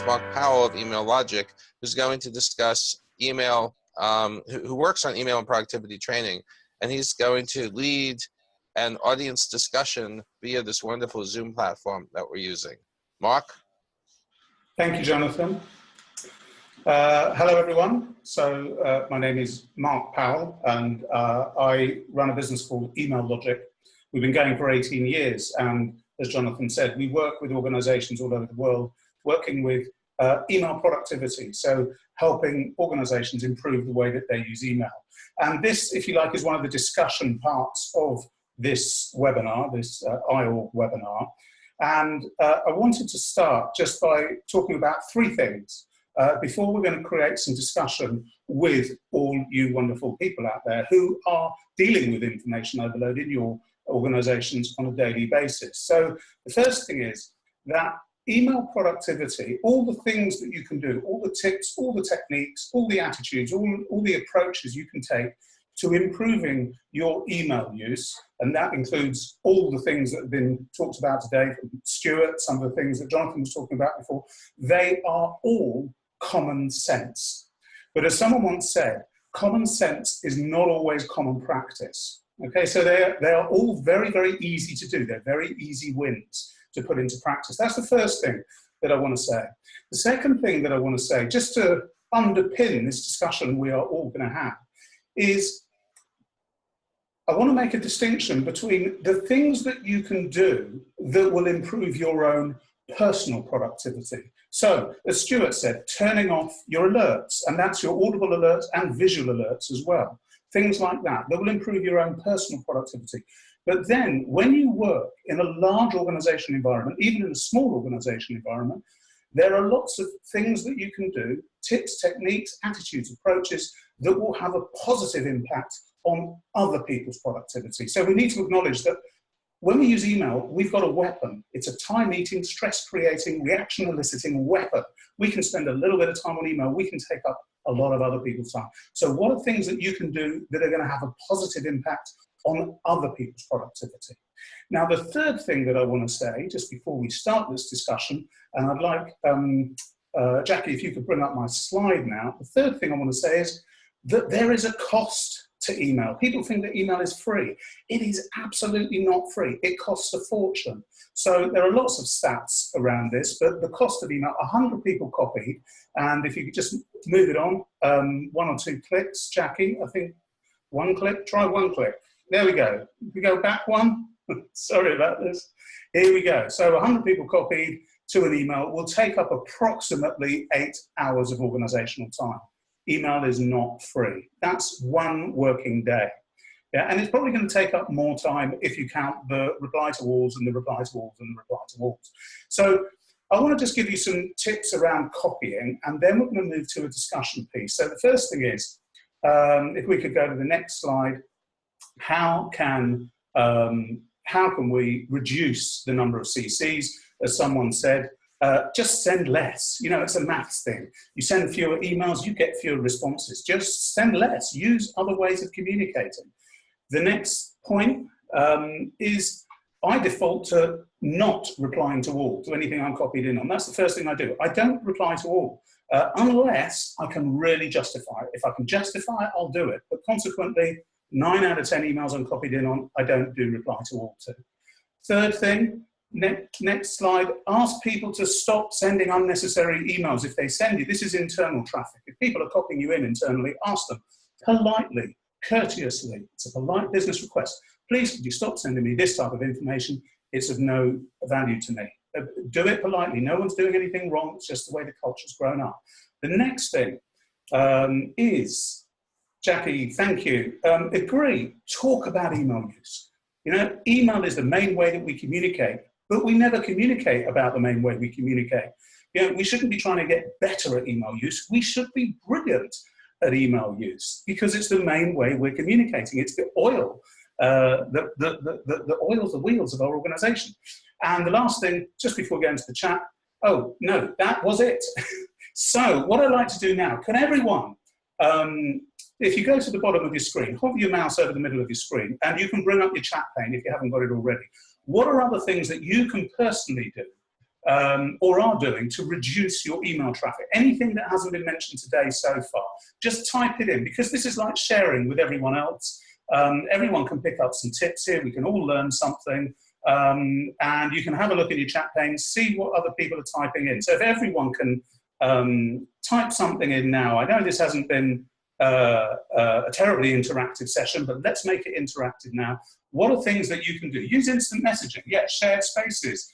Marc Powell of Email Logic, who's going to discuss email, who works on email and productivity training, and he's going to lead an audience discussion via this wonderful Zoom platform that we're using. Marc? Thank you, Jonathan. Hello, everyone. So my name is Marc Powell, and I run a business called Email Logic. We've been going for 18 years, and as Jonathan said, we work with organizations all over the world, working with email productivity, so helping organizations improve the way that they use email. And this, if you like, is one of the discussion parts of this webinar, this IORG webinar. And I wanted to start just by talking about three things before we're going to create some discussion with all you wonderful people out there who are dealing with information overload in your organizations on a daily basis. So the first thing is that email productivity, all the things that you can do, all the tips, all the techniques, all the attitudes, all the approaches you can take to improving your email use, and that includes all the things that have been talked about today from Stuart, some of the things that Jonathan was talking about before, they are all common sense. But as someone once said, common sense is not always common practice. Okay, so they are all very, very easy to do. They're very easy wins to put into practice. That's the first thing that I want to say. The second thing that I want to say, just to underpin this discussion we are all going to have, is I want to make a distinction between the things that you can do that will improve your own personal productivity. So, as Stuart said, turning off your alerts, and that's your audible alerts and visual alerts as well. Things like that will improve your own personal productivity. But then when you work in a large organization environment, even in a small organization environment, there are lots of things that you can do, tips, techniques, attitudes, approaches that will have a positive impact on other people's productivity. So we need to acknowledge that when we use email, we've got a weapon. It's a time-eating, stress-creating, reaction-eliciting weapon. We can spend a little bit of time on email. We can take up a lot of other people's time. So what are things that you can do that are going to have a positive impact on other people's productivity? Now, the third thing that I want to say, just before we start this discussion, and I'd like, Jackie, if you could bring up my slide now. The third thing I want to say is that there is a cost to email. People think that email is free. It is absolutely not free. It costs a fortune. So there are lots of stats around this, but the cost of email, 100 people copied, and if you could just move it on, 1 or 2 clicks, Jackie, I think 1 click, try 1 click. There we go. If we go back 1, sorry about this. Here we go. So 100 people copied to an email will take up approximately 8 hours of organizational time. Email is not free. That's 1 working day. Yeah, and it's probably going to take up more time if you count the reply to alls and the reply to alls and the reply to alls. So I want to just give you some tips around copying, and then we're going to move to a discussion piece. So the first thing is, if we could go to the next slide, how can we reduce the number of CCs? As someone said, just send less. You know, it's a maths thing. You send fewer emails, you get fewer responses. Just send less. Use other ways of communicating. The next point is I default to not replying to all, to anything I'm copied in on. That's the first thing I do. I don't reply to all unless I can really justify it. If I can justify it, I'll do it. But consequently, 9 out of 10 emails I'm copied in on, I don't do reply to all to. Third thing, next slide, ask people to stop sending unnecessary emails if they send you. This is internal traffic. If people are copying you in internally, ask them politely, courteously. It's a polite business request. Please, could you stop sending me this type of information? It's of no value to me. Do it politely. No one's doing anything wrong. It's just the way the culture's grown up. The next thing is, Jackie, thank you. Agree. Talk about email use. You know, email is the main way that we communicate, but we never communicate about the main way we communicate. You know, we shouldn't be trying to get better at email use. We should be brilliant at email use because it's the main way we're communicating. It's the oil that oils the wheels of our organization. And the last thing, just before going to the chat, oh, no, that was it. So what I'd like to do now, can everyone, if you go to the bottom of your screen, hover your mouse over the middle of your screen, and you can bring up your chat pane if you haven't got it already. What are other things that you can personally do or are doing to reduce your email traffic. Anything that hasn't been mentioned today so far, just type it in, because this is like sharing with everyone else. Everyone can pick up some tips here. We can all learn something. And you can have a look at your chat pane, see what other people are typing in. So if everyone can type something in now, I know this hasn't been a terribly interactive session, but let's make it interactive now. What are things that you can do? Use instant messaging, yeah, shared spaces,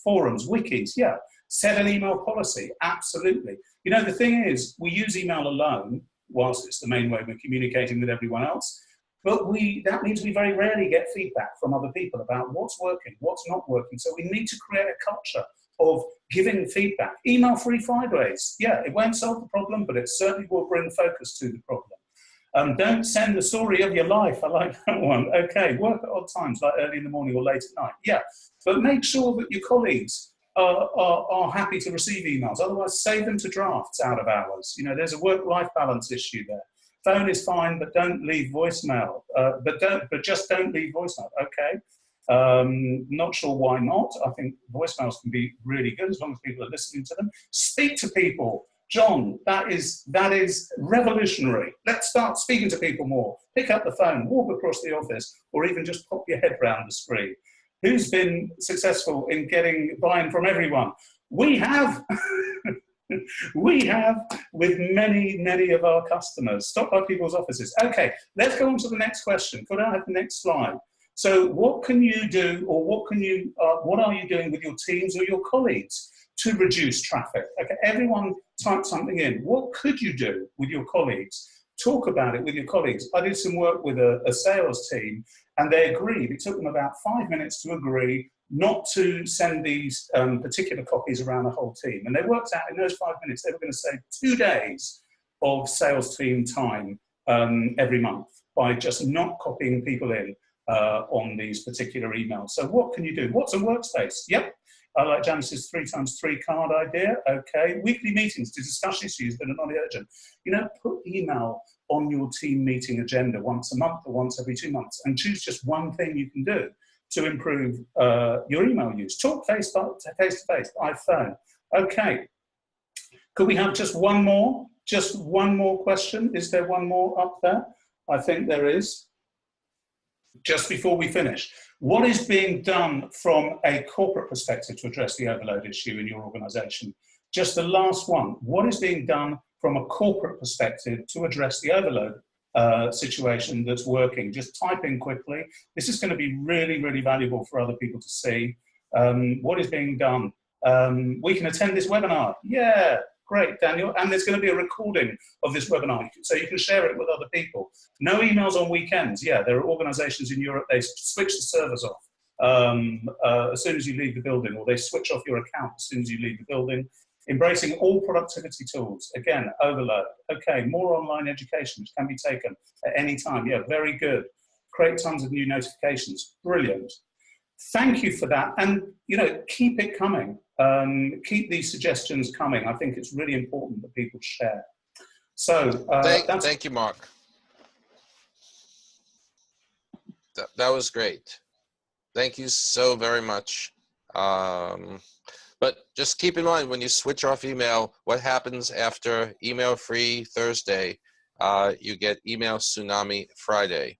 forums, wikis, yeah. Set an email policy, absolutely. You know, the thing is, we use email alone, whilst it's the main way we're communicating with everyone else, but that means we very rarely get feedback from other people about what's working, what's not working. So we need to create a culture of giving feedback. Email-free Fridays, yeah, it won't solve the problem, but it certainly will bring focus to the problem. Don't send the story of your life. I like that one. Okay, work at odd times, like early in the morning or late at night. Yeah, but make sure that your colleagues are happy to receive emails. Otherwise, save them to drafts out of hours. You know, there's a work-life balance issue there. Phone is fine, but don't leave voicemail. But just don't leave voicemail. Okay. Not sure why not. I think voicemails can be really good as long as people are listening to them. Speak to people. John, that is revolutionary. Let's start speaking to people more. Pick up the phone, walk across the office, or even just pop your head round the screen. Who's been successful in getting buy-in from everyone? We have. We have with many of our customers. Stop by people's offices. Okay, let's go on to the next question. Could I have the next slide? So what can you do, or what are you doing with your teams or your colleagues to reduce traffic? Okay, everyone type something in. What could you do with your colleagues? Talk about it with your colleagues. I did some work with a sales team, and they agreed. It took them about 5 minutes to agree not to send these particular copies around the whole team. And they worked out in those 5 minutes, they were going to save 2 days of sales team time every month by just not copying people in on these particular emails. So what can you do? What's a workspace? Yep. I like Janice's 3x3 card idea. Okay. Weekly meetings to discuss issues that are not urgent. You know, put email on your team meeting agenda once a month or once every 2 months, and choose just one thing you can do to improve your email use. Talk face-to-face by phone. Okay. Could we have just one more? Just one more question? Is there one more up there? I think there is. Just before we finish, what is being done from a corporate perspective to address the overload issue in your organization? Just the last one. What is being done from a corporate perspective to address the overload situation that's working? Just type in quickly. This is going to be really valuable for other people to see. What is being done? We can attend this webinar. Yeah, great, Daniel. And there's going to be a recording of this webinar, so you can share it with other people. No emails on weekends. Yeah, there are organizations in Europe, they switch the servers off as soon as you leave the building, or they switch off your account as soon as you leave the building. Embracing all productivity tools. Again, overload. Okay, more online education, which can be taken at any time. Yeah, very good. Create tons of new notifications. Brilliant. Thank you for that. And, you know, keep it coming. Keep these suggestions coming. I think it's really important that people share. So, thank you, Mark. That was great. Thank you so very much. But just keep in mind, when you switch off email, what happens after Email Free Thursday, you get Email Tsunami Friday.